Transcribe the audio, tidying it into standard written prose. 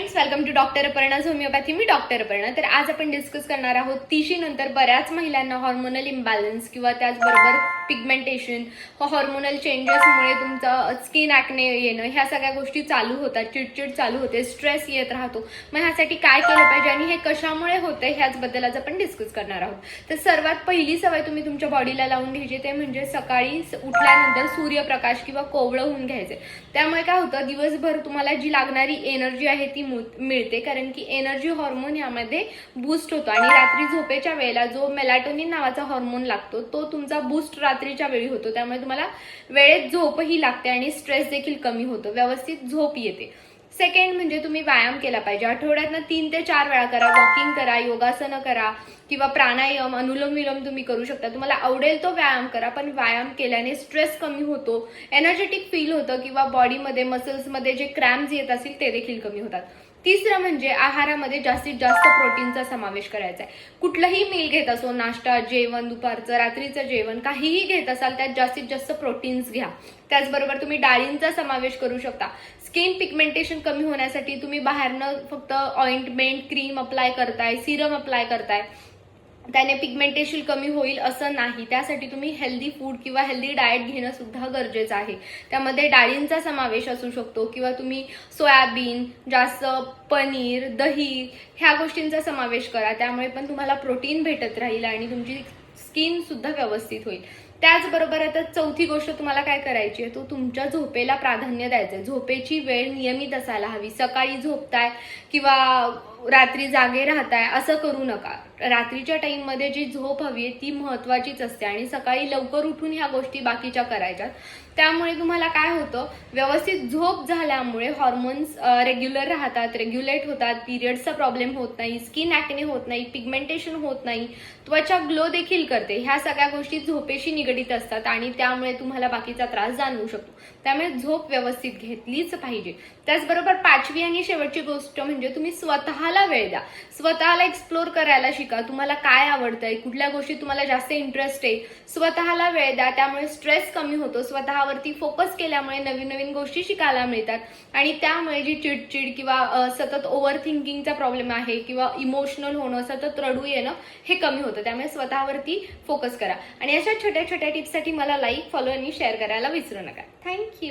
Friends, welcome to doctor Aparna's homeopathy. मी doctor Aparna. तर आज आपण डिस्कस करणार आहोत 30 नंतर बऱ्याच महिलांना हॉर्मोनल इम्बॅलन्स किंवा त्याचबरोबर पिगमेंटेशन, हॉर्मोनल चेंजेसमुळे तुमचं स्किन ॲक्ने येणं, ह्या सगळ्या गोष्टी चालू होतात, चिडचिड चालू होते, स्ट्रेस येत राहतो. मग ह्यासाठी काय केलं पाहिजे आणि हे कशामुळे होतंय ह्याचबद्दल आज आपण डिस्कस करणार आहोत. तर सर्वात पहिली सवय तुम्ही तुमच्या बॉडीला लावून घ्यायची ते म्हणजे सकाळी उठल्यानंतर सूर्यप्रकाश किंवा कोवळं होऊन घ्यायचे. त्यामुळे काय होतं, दिवसभर तुम्हाला जी लागणारी एनर्जी आहे ती मिळते, कारण की एनर्जी हॉर्मोन यामध्ये बूस्ट होतो आणि रात्री झोपेच्या वेळेला जो मेलाटोनिन नावाचा हॉर्मोन लागतो तो तुमचा बूस्ट रात्रीच्या वेळी होतो. त्यामुळे तुम्हाला वेळेत झोपही लागते आणि स्ट्रेस देखील कमी होतो, व्यवस्थित झोप येते. सेकंड म्हणजे तुम्ही व्यायाम केला पाहिजे. आठवड्यातनं 3 ते 4 वेळा करा. वॉकिंग करा, योगासनं करा किंवा प्राणायाम, अनुलोम विलोम तुम्ही करू शकता. तुम्हाला आवडेल तो व्यायाम करा, पण व्यायाम केल्याने स्ट्रेस कमी होतो, एनर्जेटिक फील होतं किंवा बॉडीमध्ये मसल्समध्ये जे क्रॅम्प्स येत असतील ते देखील कमी होतात. तिसरं म्हणजे आहारामध्ये जास्तीत जास्त प्रोटीनचा समावेश करायचा आहे. कुठलंही मील घेत असो, नाश्ता, जेवण, दुपारचं, रात्रीचं जेवण, काहीही घेत असाल त्यात जास्तीत जास्त प्रोटीन्स घ्या. त्याचबरोबर तुम्ही डाळींचा समावेश करू शकता. स्किन पिगमेंटेशन कमी होण्यासाठी तुम्ही बाहेरनं फक्त ऑइंटमेंट, क्रीम अप्लाय करताय, सिरम अप्लाय करताय, त्याने पिगमेंटेशन कमी होईल असं नाही. त्यासाठी तुम्ही हेल्दी फूड किंवा हेल्दी डाएट घेणं सुद्धा गरजेचं आहे. त्यामध्ये डाळींचा समावेश असू शकतो किंवा तुम्ही सोयाबीन, जास्त पनीर, दही ह्या गोष्टींचा समावेश करा. त्यामुळे पण तुम्हाला प्रोटीन भेटत राहील आणि तुमची स्किन सुद्धा व्यवस्थित होईल. त्याचबरोबर आता चौथी गोष्ट तुम्हाला काय करायची आहे, तो तुमच्या झोपेला प्राधान्य द्यायचं आहे. झोपेची वेळ नियमित असायला हवी. सकाळी झोपताय किंवा रात्री जागे राहताय असं करू नका. रात्रीच्या टाइममध्ये जी झोप हवी आहे ती महत्वाचीच असते आणि सकाळी लवकर उठून ह्या गोष्टी बाकीच्या करायच्यात. त्यामुळे तुम्हाला काय होतं, व्यवस्थित झोप झाल्यामुळे हॉर्मोन्स रेग्युलर राहतात, रेग्युलेट होतात, पिरियड्सचा प्रॉब्लेम होत नाही, स्किन ॲक्ने होत नाही, पिगमेंटेशन होत नाही, त्वचा ग्लो देखील करते. ह्या सगळ्या गोष्टी झोपेशी निगडीत असतात आणि त्यामुळे तुम्हाला बाकीचा त्रास जाणवू शकतो. त्यामुळे झोप व्यवस्थित घेतलीच पाहिजे. त्याचबरोबर पाचवी आणि शेवटची गोष्ट म्हणजे तुम्ही स्वतःला वेळ द्या. स्वतःला एक्सप्लोर करायला शिका. तुम्हाला काय आवडतंय, कुठल्या गोष्टी तुम्हाला जास्त इंटरेस्ट आहे, स्वतःला वेळ द्या. त्यामुळे स्ट्रेस कमी होतो. स्वतःवरती फोकस केल्यामुळे नवीन नवीन गोष्टी शिकायला मिळतात आणि त्यामुळे जी चिडचिड किंवा सतत ओव्हर थिंकिंगचा प्रॉब्लेम आहे किंवा इमोशनल होणं, सतत रडू येणं हे कमी होतं. त्यामुळे स्वतःवरती फोकस करा आणि अशा छोट्या छोट्या टिप्ससाठी मला लाईक, फॉलो आणि शेअर करायला विसरू नका. थँक्यू.